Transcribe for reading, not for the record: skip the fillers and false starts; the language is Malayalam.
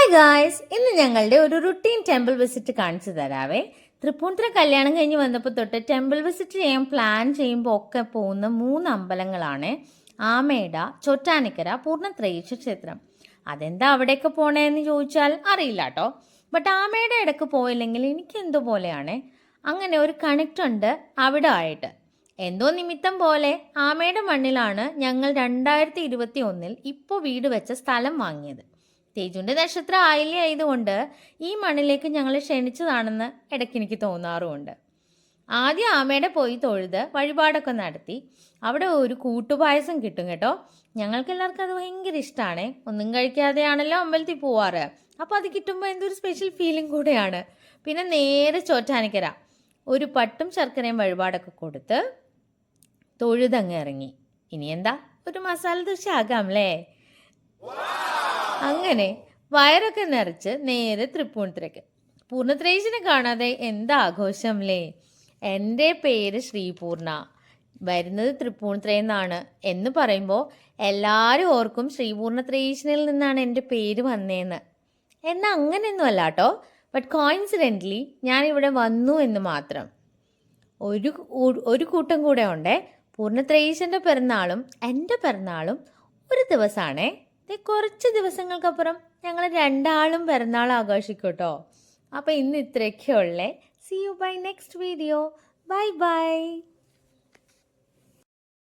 ഹായ് ഗായ്സ്, ഇന്ന് ഞങ്ങളുടെ ഒരു റുട്ടീൻ ടെമ്പിൾ വിസിറ്റ് കാണിച്ചു തരാവേ. തൃപ്പൂണിത്തുറ കല്യാണം കഴിഞ്ഞ് വന്നപ്പോൾ തൊട്ട് ടെമ്പിൾ വിസിറ്റ് ചെയ്യാൻ പ്ലാൻ ചെയ്യുമ്പോൾ ഒക്കെ പോകുന്ന 3 അമ്പലങ്ങളാണ് ആമേട, ചോറ്റാനിക്കര, പൂർണ്ണത്രയീശ ക്ഷേത്രം. അതെന്താ അവിടെയൊക്കെ പോണേന്ന് ചോദിച്ചാൽ അറിയില്ല കേട്ടോ. ബട്ട് ആമയുടെ ഇടയ്ക്ക് പോയില്ലെങ്കിൽ എനിക്ക് എന്തോ പോലെയാണ്. അങ്ങനെ ഒരു കണക്റ്റ് ഉണ്ട് അവിടെ ആയിട്ട്. എന്തോ നിമിത്തം പോലെ ആമയുടെ മണ്ണിലാണ് ഞങ്ങൾ 2021 ഇപ്പോൾ വീട് വെച്ച സ്ഥലം വാങ്ങിയത്. തേജുവിൻ്റെ നക്ഷത്രം ആയില്യ ആയതുകൊണ്ട് ഈ മണ്ണിലേക്ക് ഞങ്ങൾ ക്ഷണിച്ചതാണെന്ന് ഇടയ്ക്ക് എനിക്ക് തോന്നാറുമുണ്ട്. ആദ്യം ആമയുടെ പോയി തൊഴുത് വഴിപാടൊക്കെ നടത്തി. അവിടെ ഒരു കൂട്ടുപായസം കിട്ടും കേട്ടോ. ഞങ്ങൾക്ക് എല്ലാവർക്കും അത് ഭയങ്കര ഇഷ്ടമാണ്. ഒന്നും കഴിക്കാതെയാണല്ലോ അമ്പലത്തിൽ പോവാറ്. അപ്പോൾ അത് കിട്ടുമ്പോൾ എന്തൊരു സ്പെഷ്യൽ ഫീലിംഗ് കൂടെയാണ്. പിന്നെ നേരെ ചോറ്റാനിക്കര ഒരു പട്ടും ശർക്കരയും വഴിപാടൊക്കെ കൊടുത്ത് തൊഴുതങ്ങ് ഇറങ്ങി. ഇനി എന്താ, ഒരു മസാല ദോശ ആകാം അല്ലേ. അങ്ങനെ വയറൊക്കെ നിറച്ച് നേരെ തൃപ്പൂണിത്തുറയ്ക്ക്. പൂർണ്ണത്രയീശനെ കാണാതെ എന്താ ആഘോഷം അല്ലേ. എൻ്റെ പേര് ശ്രീപൂർണ, വരുന്നത് തൃപ്പൂണിത്തുറയിൽ നിന്നാണ് എന്ന് പറയുമ്പോൾ എല്ലാവരും ഓർക്കും ശ്രീപൂർണ്ണത്രയീശനിൽ നിന്നാണ് എൻ്റെ പേര് വന്നേന്ന്. എന്നാൽ അങ്ങനെയൊന്നും അല്ല കേട്ടോ. ബട്ട് കോയിൻസിഡൻ്റലി ഞാനിവിടെ വന്നു എന്ന് മാത്രം. ഒരു കൂട്ടം കൂടെ ഉണ്ടേ. പൂർണ്ണത്രയീശൻ്റെ പിറന്നാളും എൻ്റെ പിറന്നാളും ഒരു ദിവസമാണേ. കുറച്ച് ദിവസങ്ങൾക്കപ്പുറം ഞങ്ങൾ രണ്ടാളും പിറന്നാൾ ആഘോഷിക്കും കേട്ടോ. അപ്പോൾ ഇന്ന് ഇത്രയൊക്കെ ഉള്ളേ. See you bye next video. Bye by.